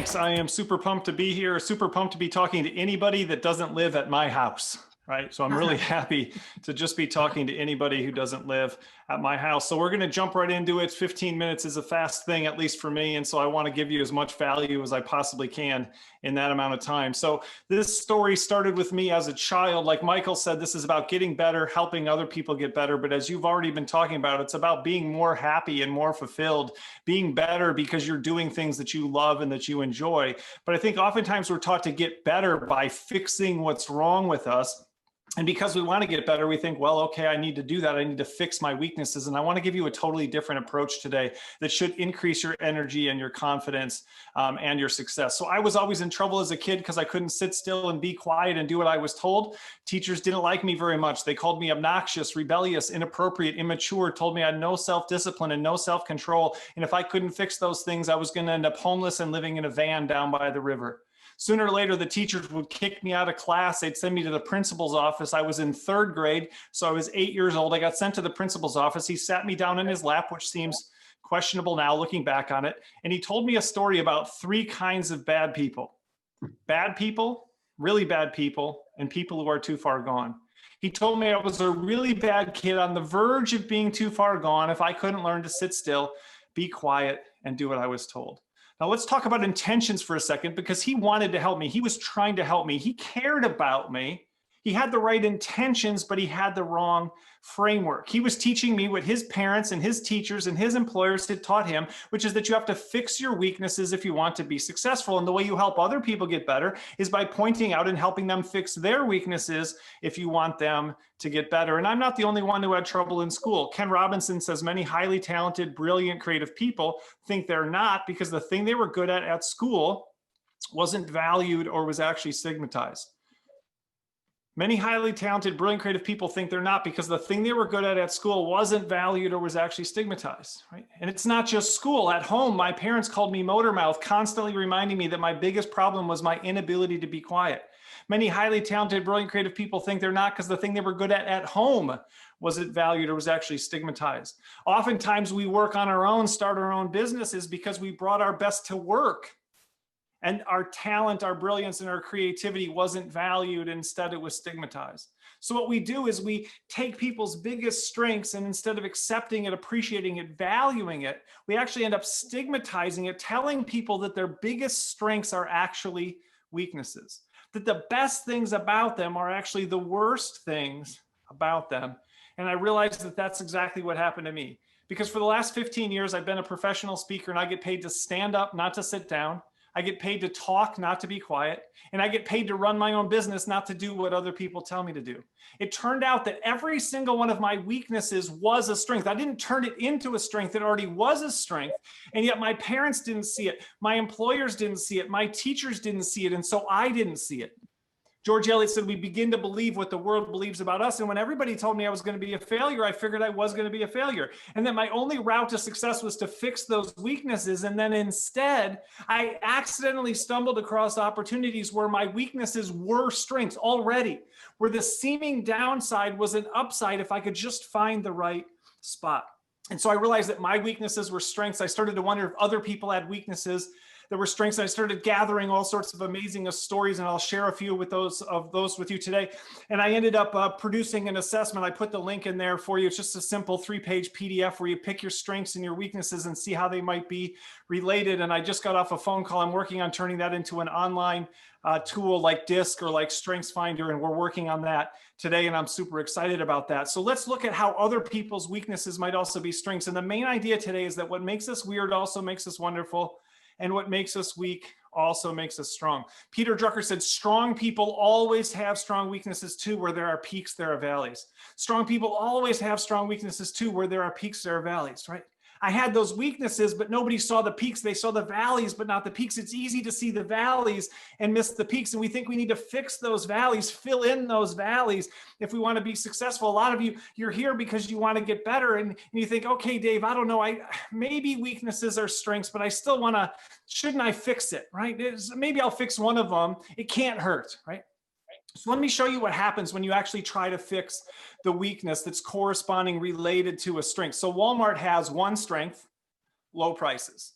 Thanks. I am super pumped to be here, super pumped to be talking to anybody that doesn't live at my house, right? So I'm really happy to just be talking to anybody who doesn't live at my house. So we're going to jump right into it. 15 minutes is a fast thing, at least for me. And so I want to give you as much value as I possibly can in that amount of time. So this story started with me as a child. Like Michael said, this is about getting better, helping other people get better. But as you've already been talking about, it's about being more happy and more fulfilled, being better because you're doing things that you love and that you enjoy. But I think oftentimes we're taught to get better by fixing what's wrong with us. And because we want to get better, we think, well, okay, I need to do that. I need to fix my weaknesses. And I want to give you a totally different approach today that should increase your energy and your confidence and your success. So I was always in trouble as a kid because I couldn't sit still and be quiet and do what I was told. Teachers didn't like me very much. They called me obnoxious, rebellious, inappropriate, immature, told me I had no self-discipline and no self-control. And if I couldn't fix those things, I was going to end up homeless and living in a van down by the river. Sooner or later, the teachers would kick me out of class. They'd send me to the principal's office. I was in 3rd grade, so I was 8 years old. I got sent to the principal's office. He sat me down in his lap, which seems questionable now looking back on it. And he told me a story about 3 kinds of bad people: bad people, really bad people, and people who are too far gone. He told me I was a really bad kid on the verge of being too far gone if I couldn't learn to sit still, be quiet, and do what I was told. Now let's talk about intentions for a second, because he wanted to help me. He was trying to help me. He cared about me. He had the right intentions, but he had the wrong framework. He was teaching me what his parents and his teachers and his employers had taught him, which is that you have to fix your weaknesses if you want to be successful. And the way you help other people get better is by pointing out and helping them fix their weaknesses if you want them to get better. And I'm not the only one who had trouble in school. Ken Robinson says many highly talented, brilliant, creative people think they're not because the thing they were good at school wasn't valued or was actually stigmatized. Many highly talented, brilliant, creative people think they're not because the thing they were good at school wasn't valued or was actually stigmatized, right? And it's not just school. At home, my parents called me motor mouth, constantly reminding me that my biggest problem was my inability to be quiet. Many highly talented, brilliant, creative people think they're not because the thing they were good at home wasn't valued or was actually stigmatized. Oftentimes we work on our own, start our own businesses because we brought our best to work. And our talent, our brilliance, and our creativity wasn't valued. Instead, it was stigmatized. So what we do is we take people's biggest strengths, and instead of accepting it, appreciating it, valuing it, we actually end up stigmatizing it, telling people that their biggest strengths are actually weaknesses, that the best things about them are actually the worst things about them. And I realized that that's exactly what happened to me. Because for the last 15 years, I've been a professional speaker, and I get paid to stand up, not to sit down. I get paid to talk, not to be quiet. And I get paid to run my own business, not to do what other people tell me to do. It turned out that every single one of my weaknesses was a strength. I didn't turn it into a strength. It already was a strength. And yet my parents didn't see it. My employers didn't see it. My teachers didn't see it. And so I didn't see it. George Eliot said, we begin to believe what the world believes about us. And when everybody told me I was going to be a failure, I figured I was going to be a failure. And that my only route to success was to fix those weaknesses. And then instead, I accidentally stumbled across opportunities where my weaknesses were strengths already, where the seeming downside was an upside if I could just find the right spot. And so I realized that my weaknesses were strengths. I started to wonder if other people had weaknesses that were strengths. And I started gathering all sorts of amazing stories, and I'll share a few with those with you today. And I ended up producing an assessment. I put the link in there for you. It's just a simple 3-page PDF where you pick your strengths and your weaknesses and see how they might be related. And I just got off a phone call. I'm working on turning that into an online tool like DISC or like StrengthsFinder, and we're working on that today, and I'm super excited about that. So let's look at how other people's weaknesses might also be strengths. And the main idea today is that what makes us weird also makes us wonderful, and what makes us weak also makes us strong. Peter Drucker said, strong people always have strong weaknesses too. Where there are peaks, there are valleys. Strong people always have strong weaknesses too. Where there are peaks, there are valleys, right? I had those weaknesses, but nobody saw the peaks. They saw the valleys, but not the peaks. It's easy to see the valleys and miss the peaks. And we think we need to fix those valleys, fill in those valleys if we want to be successful. A lot of you, you're here because you want to get better. And you think, okay, Dave, I don't know. Maybe weaknesses are strengths, but I still want to, shouldn't I fix it, right? Maybe I'll fix one of them. It can't hurt, right? So let me show you what happens when you actually try to fix the weakness that's corresponding related to a strength. So Walmart has one strength, low prices.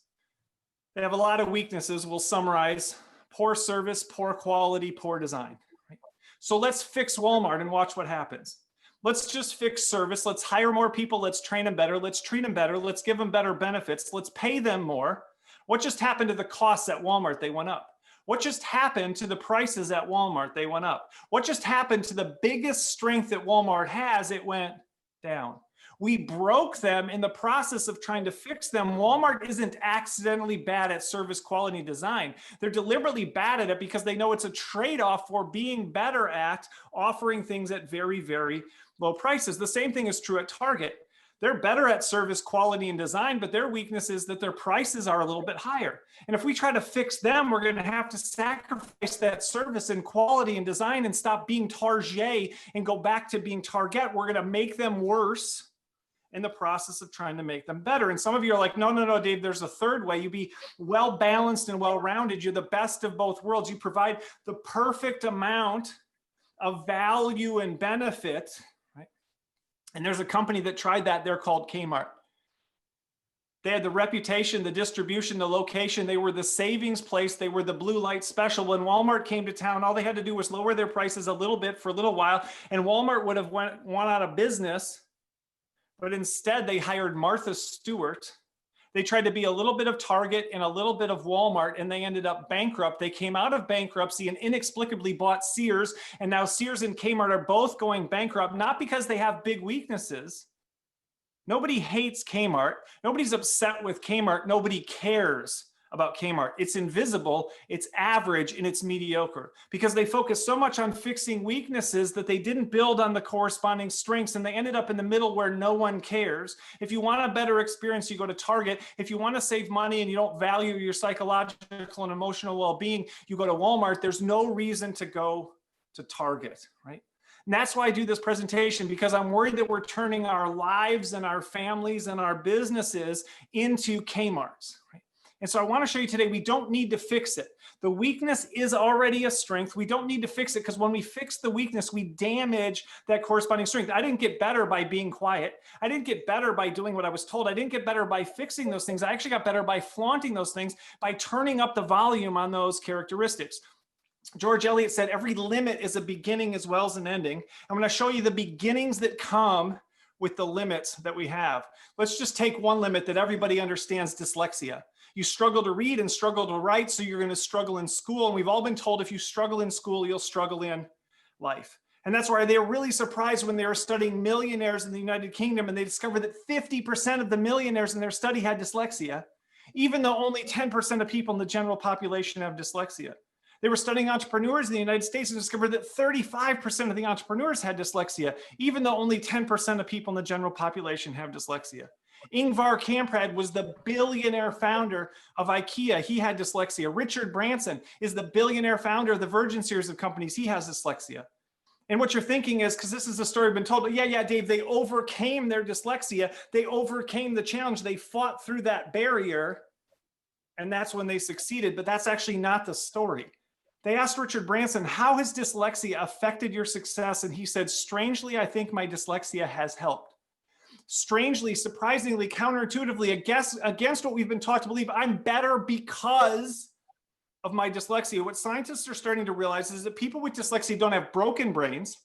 They have a lot of weaknesses. We'll summarize: poor service, poor quality, poor design. Right? So let's fix Walmart and watch what happens. Let's just fix service. Let's hire more people. Let's train them better. Let's treat them better. Let's give them better benefits. Let's pay them more. What just happened to the costs at Walmart? They went up. What just happened to the prices at Walmart? They went up. What just happened to the biggest strength that Walmart has? It went down. We broke them in the process of trying to fix them. Walmart isn't accidentally bad at service, quality, design. They're deliberately bad at it because they know it's a trade-off for being better at offering things at very, very low prices. The same thing is true at Target. They're better at service, quality, and design, but their weakness is that their prices are a little bit higher. And if we try to fix them, we're going to have to sacrifice that service and quality and design and stop being Target and go back to being Target. We're going to make them worse in the process of trying to make them better. And some of you are like, no, no, no, Dave, there's a third way. You be well-balanced and well-rounded. You're the best of both worlds. You provide the perfect amount of value and benefit. And there's a company that tried that. They're called Kmart. They had the reputation, the distribution, the location. They were the savings place. They were the blue light special. When Walmart came to town, all they had to do was lower their prices a little bit for a little while, and Walmart would have went out of business. But instead, they hired Martha Stewart. They tried to be a little bit of Target and a little bit of Walmart, and they ended up bankrupt. They came out of bankruptcy and inexplicably bought Sears, and now Sears and Kmart are both going bankrupt, not because they have big weaknesses. Nobody hates Kmart. Nobody's upset with Kmart. Nobody cares about Kmart. It's invisible, it's average, and it's mediocre because they focus so much on fixing weaknesses that they didn't build on the corresponding strengths, and they ended up in the middle where no one cares. If you want a better experience, you go to Target. If you want to save money and you don't value your psychological and emotional well-being, you go to Walmart. There's no reason to go to Target, right? And that's why I do this presentation, because I'm worried that we're turning our lives and our families and our businesses into Kmarts, right? And so I want to show you today, we don't need to fix it. The weakness is already a strength. We don't need to fix it because when we fix the weakness, we damage that corresponding strength. I didn't get better by being quiet. I didn't get better by doing what I was told. I didn't get better by fixing those things. I actually got better by flaunting those things, by turning up the volume on those characteristics. George Eliot said, every limit is a beginning as well as an ending. I'm going to show you the beginnings that come with the limits that we have. Let's just take one limit that everybody understands: dyslexia. You struggle to read and struggle to write, so you're going to struggle in school. And we've all been told if you struggle in school, you'll struggle in life. And that's why they were really surprised when they were studying millionaires in the United Kingdom and they discovered that 50% of the millionaires in their study had dyslexia, even though only 10% of people in the general population have dyslexia. They were studying entrepreneurs in the United States and discovered that 35% of the entrepreneurs had dyslexia, even though only 10% of people in the general population have dyslexia. Ingvar Kamprad was the billionaire founder of IKEA. He had dyslexia. Richard Branson is the billionaire founder of the Virgin series of companies. He has dyslexia. And what you're thinking is, because this is the story I've been told, but yeah, Dave, they overcame their dyslexia. They overcame the challenge. They fought through that barrier, and that's when they succeeded. But that's actually not the story. They asked Richard Branson, how has dyslexia affected your success? And he said, strangely, I think my dyslexia has helped. Strangely, surprisingly, counterintuitively, against what we've been taught to believe, I'm better because of my dyslexia. What scientists are starting to realize is that people with dyslexia don't have broken brains.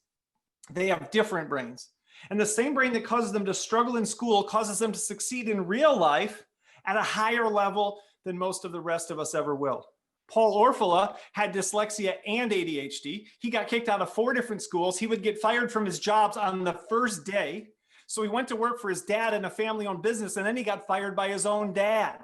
They have different brains. And the same brain that causes them to struggle in school causes them to succeed in real life at a higher level than most of the rest of us ever will. Paul Orfala had dyslexia and ADHD. He got kicked out of 4 different schools. He would get fired from his jobs on the first day. So he went to work for his dad in a family-owned business, and then he got fired by his own dad.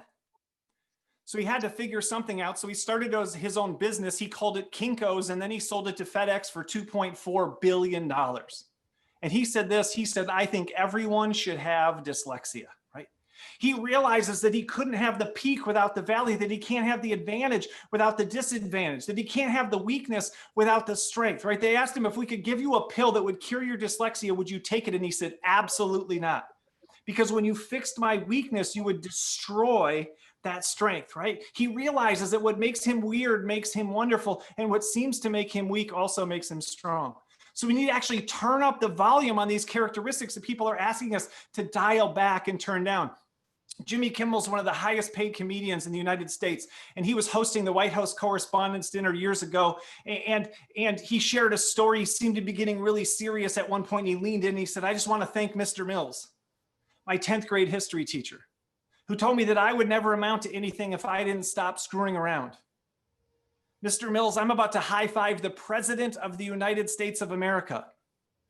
So he had to figure something out. So he started his own business. He called it Kinko's, and then he sold it to FedEx for $2.4 billion. And he said this, he said, I think everyone should have dyslexia, right? He realizes that he couldn't have the peak without the valley, that he can't have the advantage without the disadvantage, that he can't have the weakness without the strength, right? They asked him, if we could give you a pill that would cure your dyslexia, would you take it? And he said, absolutely not. Because when you fixed my weakness, you would destroy that strength, right? He realizes that what makes him weird makes him wonderful, and what seems to make him weak also makes him strong. So we need to actually turn up the volume on these characteristics that people are asking us to dial back and turn down. Jimmy Kimmel's one of the highest paid comedians in the United States, and he was hosting the White House Correspondents' Dinner years ago, and he shared a story. He seemed to be getting really serious at one point, and he leaned in and he said, "I just want to thank Mr. Mills, my 10th grade history teacher, who told me that I would never amount to anything if I didn't stop screwing around. Mr. Mills, I'm about to high-five the President of the United States of America."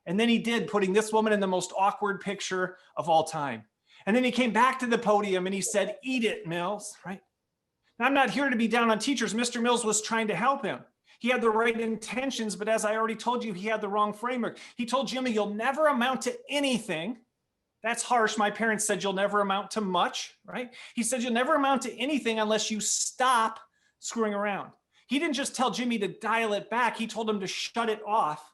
And then he did, putting this woman in the most awkward picture of all time. And then he came back to the podium and he said, "Eat it, Mills," right? Now, I'm not here to be down on teachers. Mr. Mills was trying to help him. He had the right intentions, but as I already told you, he had the wrong framework. He told Jimmy, "You'll never amount to anything." That's harsh. My parents said you'll never amount to much, right? He said you'll never amount to anything unless you stop screwing around. He didn't just tell Jimmy to dial it back. He told him to shut it off.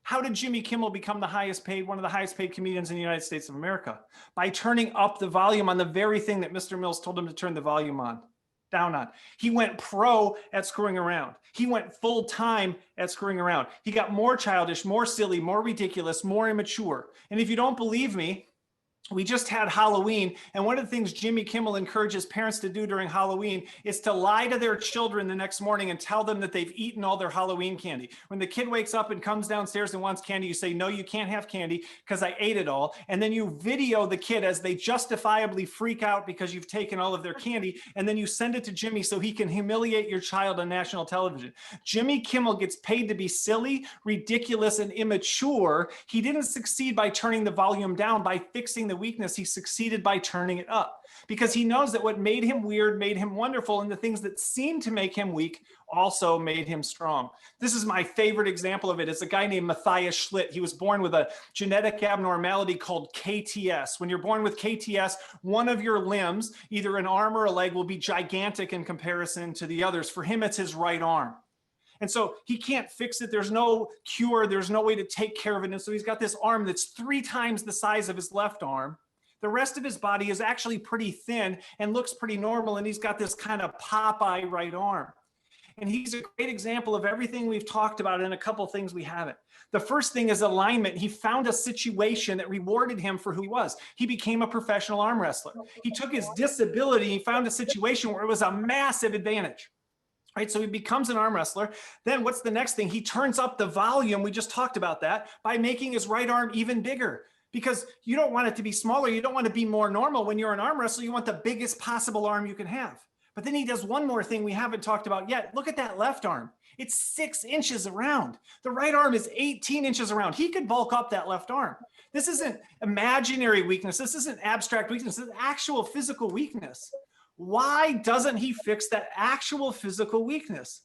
How did Jimmy Kimmel become the highest paid, one of the highest paid comedians in the United States of America? By turning up the volume on the very thing that Mr. Mills told him to turn the volume down on. He went pro at screwing around. He went full time at screwing around. He got more childish, more silly, more ridiculous, more immature. And if you don't believe me, we just had Halloween, and one of the things Jimmy Kimmel encourages parents to do during Halloween is to lie to their children the next morning and tell them that they've eaten all their Halloween candy. When the kid wakes up and comes downstairs and wants candy, you say, "No, you can't have candy because I ate it all." And then you video the kid as they justifiably freak out because you've taken all of their candy, and then you send it to Jimmy so he can humiliate your child on national television. Jimmy Kimmel gets paid to be silly, ridiculous, and immature. He didn't succeed by turning the volume down, by fixing the weakness. He succeeded by turning it up, because he knows that what made him weird made him wonderful, and the things that seemed to make him weak also made him strong. This is my favorite example of it. It's a guy named Matthiasschlitt. He was born with a genetic abnormality called KTS. When you're born with KTS, one of your limbs, either an arm or a leg, will be gigantic in comparison to the others. For him, it's his right arm. And so he can't fix it. There's no cure. There's no way to take care of it. And so he's got this arm that's 3 times the size of his left arm. The rest of his body is actually pretty thin and looks pretty normal. And he's got this kind of Popeye right arm. And he's a great example of everything we've talked about and a couple of things we haven't. The first thing is alignment. He found a situation that rewarded him for who he was. He became a professional arm wrestler. He took his disability, he found a situation where it was a massive advantage. Right, so he becomes an arm wrestler. Then what's the next thing? He turns up the volume. We just talked about that by making his right arm even bigger, because you don't want it to be smaller. You don't want to be more normal. When you're an arm wrestler, you want the biggest possible arm you can have. But then he does one more thing we haven't talked about yet. Look at that left arm. It's 6 inches around. The right arm is 18 inches around. He could bulk up that left arm. This isn't imaginary weakness. This isn't abstract weakness. This is actual physical weakness. Why doesn't he fix that actual physical weakness?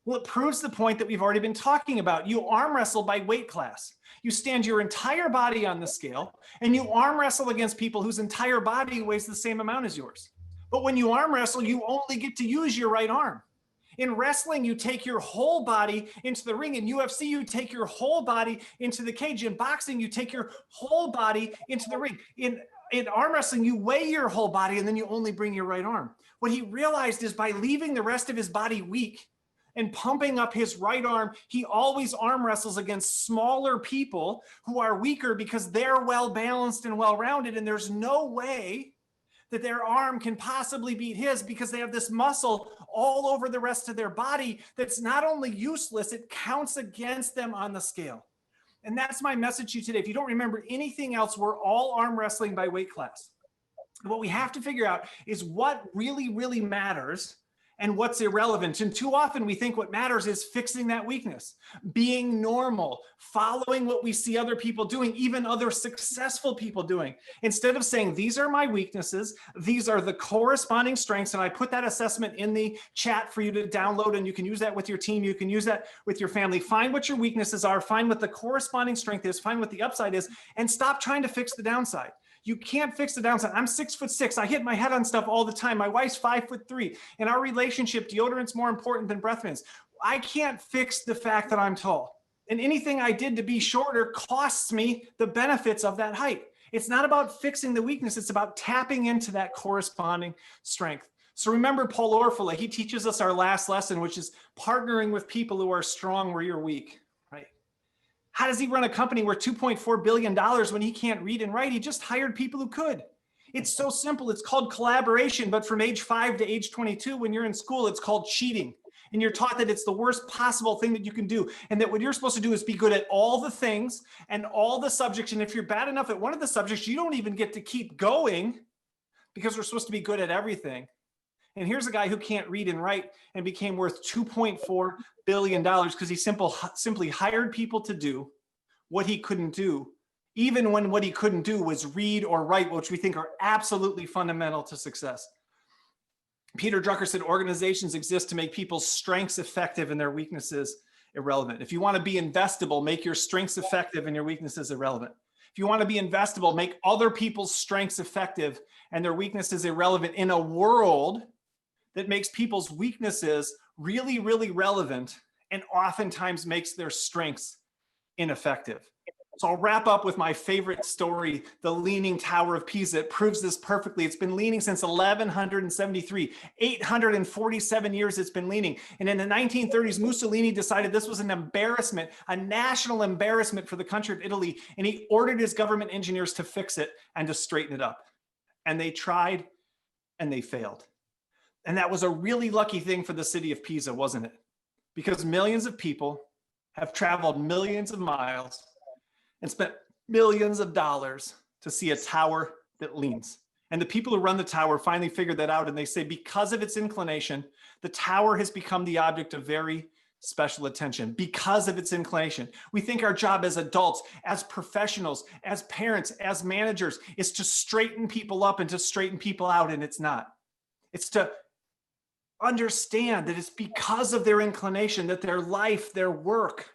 Well, it proves the point that we've already been talking about. You arm wrestle by weight class. You stand your entire body on the scale, and you arm wrestle against people whose entire body weighs the same amount as yours. But when you arm wrestle, you only get to use your right arm. In wrestling, you take your whole body into the ring. In UFC, you take your whole body into the cage. In boxing, you take your whole body into the ring. In arm wrestling, you weigh your whole body and then you only bring your right arm. What he realized is by leaving the rest of his body weak and pumping up his right arm, he always arm wrestles against smaller people who are weaker because they're well balanced and well rounded. And there's no way that their arm can possibly beat his because they have this muscle all over the rest of their body that's not only useless, it counts against them on the scale. And that's my message to you today. If you don't remember anything else, we're all arm wrestling by weight class. What we have to figure out is what really, really matters and what's irrelevant. And too often we think what matters is fixing that weakness, being normal, following what we see other people doing, even other successful people doing. Instead of saying, these are my weaknesses, these are the corresponding strengths. And I put that assessment in the chat for you to download, and you can use that with your team. You can use that with your family. Find what your weaknesses are, find what the corresponding strength is, find what the upside is, and stop trying to fix the downside. You can't fix the downside. I'm 6'6". I hit my head on stuff all the time. My wife's 5'3". In our relationship, deodorant's more important than breath mints. I can't fix the fact that I'm tall. And anything I did to be shorter costs me the benefits of that height. It's not about fixing the weakness. It's about tapping into that corresponding strength. So remember Paul Orfala. He teaches us our last lesson, which is partnering with people who are strong where you're weak. How does he run a company worth $2.4 billion when he can't read and write? He just hired people who could. It's so simple. It's called collaboration, but from age 5 to age 22, when you're in school, it's called cheating. And you're taught that it's the worst possible thing that you can do. And that what you're supposed to do is be good at all the things and all the subjects. And if you're bad enough at one of the subjects, you don't even get to keep going because we're supposed to be good at everything. And here's a guy who can't read and write and became worth $2.4 billion because he simply hired people to do what he couldn't do, even when what he couldn't do was read or write, which we think are absolutely fundamental to success. Peter Drucker said organizations exist to make people's strengths effective and their weaknesses irrelevant. If you want to be investable, make your strengths effective and your weaknesses irrelevant. If you want to be investable, make other people's strengths effective and their weaknesses irrelevant in a world that makes people's weaknesses really, really relevant and oftentimes makes their strengths ineffective. So I'll wrap up with my favorite story, the Leaning Tower of Pisa. It proves this perfectly. It's been leaning since 1173, 847 years it's been leaning. And in the 1930s, Mussolini decided this was an embarrassment, a national embarrassment for the country of Italy. And he ordered his government engineers to fix it and to straighten it up. And they tried and they failed. And that was a really lucky thing for the city of Pisa, wasn't it? Because millions of people have traveled millions of miles and spent millions of dollars to see a tower that leans. And the people who run the tower finally figured that out. And they say, because of its inclination, the tower has become the object of very special attention because of its inclination. We think our job as adults, as professionals, as parents, as managers, is to straighten people up and to straighten people out. And it's not. It's to understand that it's because of their inclination that their life, their work,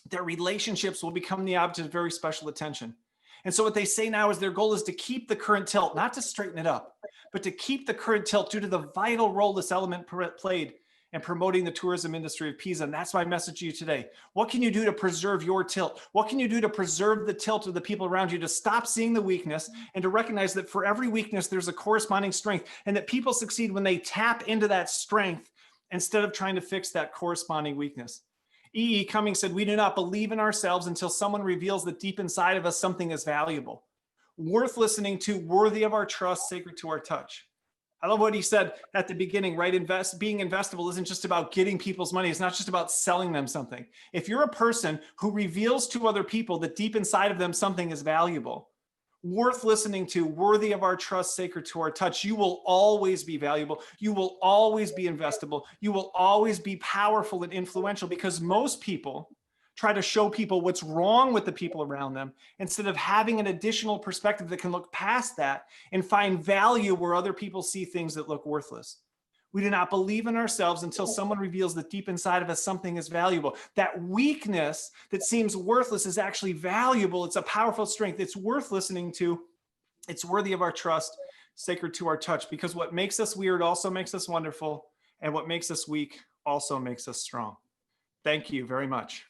their relationships will become the object of very special attention. And so what they say now is their goal is to keep the current tilt, not to straighten it up, but to keep the current tilt due to the vital role this element played in promoting the tourism industry of Pisa. And that's my message to you today. What can you do to preserve your tilt? What can you do to preserve the tilt of the people around you, to stop seeing the weakness and to recognize that for every weakness, there's a corresponding strength, and that people succeed when they tap into that strength instead of trying to fix that corresponding weakness. E.E. Cummings said, we do not believe in ourselves until someone reveals that deep inside of us something is valuable, worth listening to, worthy of our trust, sacred to our touch. I love what he said at the beginning, right? Being investable isn't just about getting people's money. It's not just about selling them something. If you're a person who reveals to other people that deep inside of them something is valuable, worth listening to, worthy of our trust, sacred to our touch, you will always be valuable. You will always be investable. You will always be powerful and influential, because most people try to show people what's wrong with the people around them instead of having an additional perspective that can look past that and find value where other people see things that look worthless. We do not believe in ourselves until someone reveals that deep inside of us something is valuable. That weakness that seems worthless is actually valuable. It's a powerful strength. It's worth listening to. It's worthy of our trust, sacred to our touch, because what makes us weird also makes us wonderful, and what makes us weak also makes us strong. Thank you very much.